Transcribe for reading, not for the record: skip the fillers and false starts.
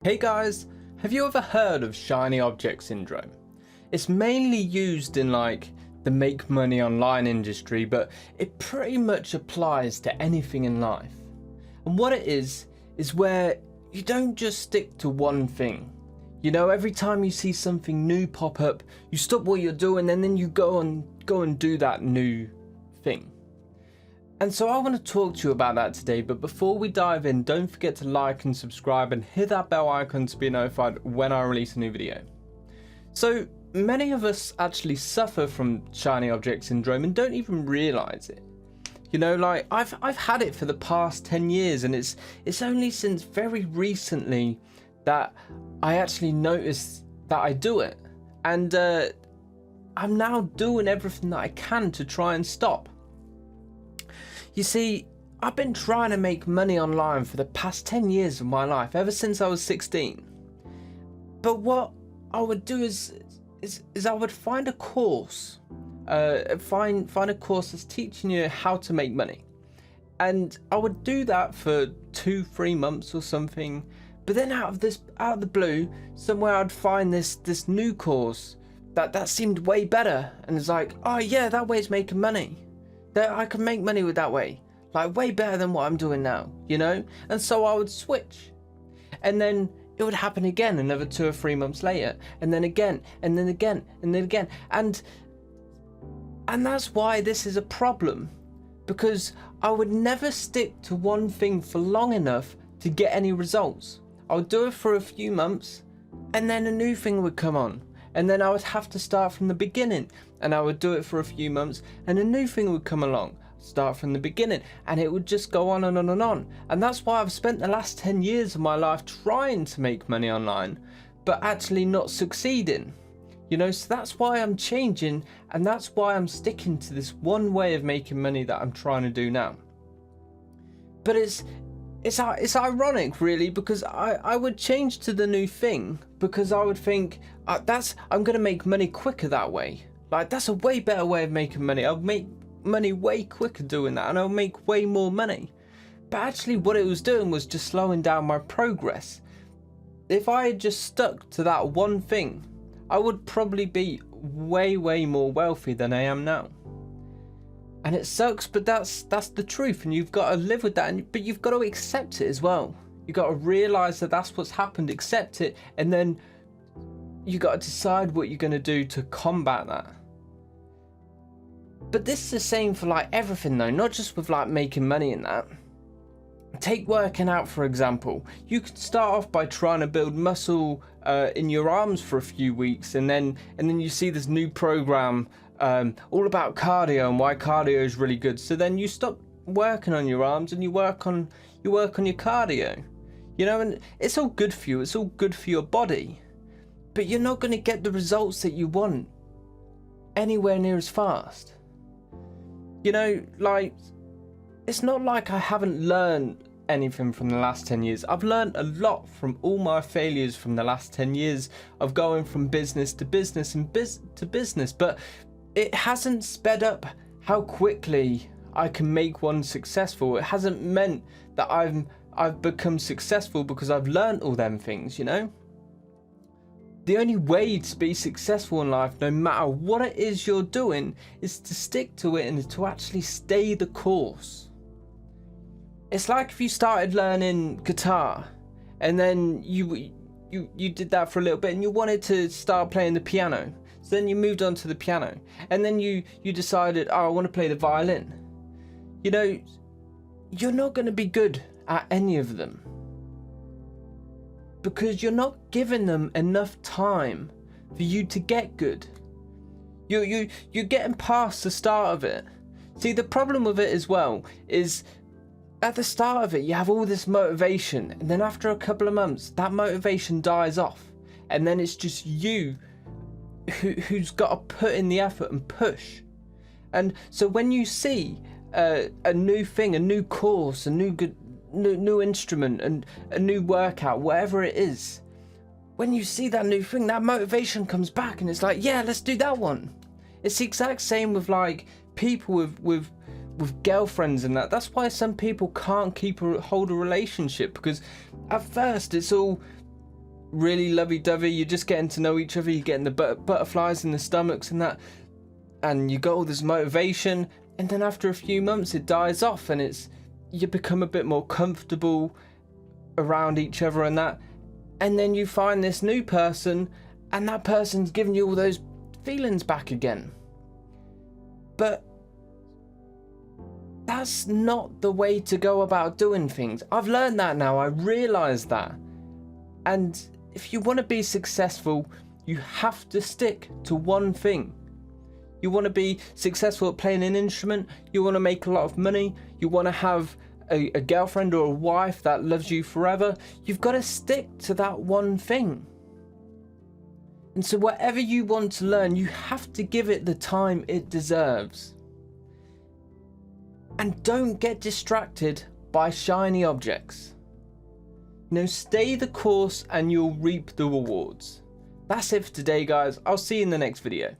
Hey guys, have you ever heard of shiny object syndrome? It's mainly used in like the make money online industry, but it pretty much applies to anything in life. And what it is where you don't just stick to one thing. You know, every time you see something new pop up, you stop what you're doing and then you go and do that new thing. And so I want to talk to you about that today, but before we dive in, don't forget to like and subscribe and hit that bell icon to be notified when I release a new video. So many of us actually suffer from shiny object syndrome and don't even realize it. You know, like I've had it for the past 10 years, and it's only since very recently that I actually noticed that I do it. And I'm now doing everything that I can to try and stop. You see, I've been trying to make money online for the past 10 years of my life, ever since I was 16. But what I would do is I would find a course, find a course that's teaching you how to make money. And I would do that for 2-3 months or something. But then out of the blue, somewhere I'd find this new course that seemed way better. And it's like, oh yeah, that way's making money. That I can make money with that way, like way better than what I'm doing now, you know? And so I would switch, and then it would happen again another 2 or 3 months later, and then again, and then again, and then again. And that's why this is a problem, because I would never stick to one thing for long enough to get any results. I would do it for a few months, and then a new thing would come on. And then I would have to start from the beginning, and I would do it for a few months, and a new thing would come along, start from the beginning, and it would just go on and on and on. And that's why I've spent the last 10 years of my life trying to make money online, but actually not succeeding. You know, so that's why I'm changing, and that's why I'm sticking to this one way of making money that I'm trying to do now. But it's ironic, really, because I would change to the new thing because I would think I'm gonna make money quicker that way. Like, that's a way better way of making money. I'll make money way quicker doing that, and I'll make way more money. But actually what it was doing was just slowing down my progress. If I had just stuck to that one thing, I would probably be way more wealthy than I am now. And it sucks, but that's the truth, and you've got to live with that. But you've got to accept it as well. You've got to realize that that's what's happened, accept it, and then you got to decide what you're going to do to combat that. But this is the same for like everything though, not just with like making money in that. Take working out, for example. You could start off by trying to build muscle in your arms for a few weeks, and then you see this new program all about cardio and why cardio is really good. So then you stop working on your arms and you work on your cardio. You know, and it's all good for you. It's all good for your body. But you're not going to get the results that you want anywhere near as fast. You know, like, it's not like I haven't learned anything from the last 10 years. I've learned a lot from all my failures from the last 10 years of going from business to business and to business, but it hasn't sped up how quickly I can make one successful. It hasn't meant that I've become successful because I've learned all them things, you know? The only way to be successful in life, no matter what it is you're doing, is to stick to it and to actually stay the course. It's like if you started learning guitar and then you did that for a little bit and you wanted to start playing the piano. So then you moved on to the piano, and then you decided, oh, I want to play the violin. You know, you're not going to be good at any of them because you're not giving them enough time for you to get good. You're getting past the start of it. See, the problem with it as well is at the start of it, you have all this motivation, and then after a couple of months, that motivation dies off, and then it's just you who's got to put in the effort and push. And so when you see a new thing, a new course, a new instrument, and a new workout, whatever it is, when you see that new thing, that motivation comes back, and it's like, yeah, let's do that one. It's the exact same with like people with girlfriends and that. That's why some people can't hold a relationship, because at first it's all really lovey-dovey, you're just getting to know each other, you're getting the butterflies in the stomachs and that, and you got all this motivation, and then after a few months it dies off, and you become a bit more comfortable around each other and that, and then you find this new person, and that person's giving you all those feelings back again. But that's not the way to go about doing things. I've learned that now. I realize that. And if you want to be successful, you have to stick to one thing. You want to be successful at playing an instrument, you want to make a lot of money, you want to have a girlfriend or a wife that loves you forever, you've got to stick to that one thing. And so whatever you want to learn, you have to give it the time it deserves. And don't get distracted by shiny objects. Stay the course and you'll reap the rewards. That's it for today, guys. I'll see you in the next video.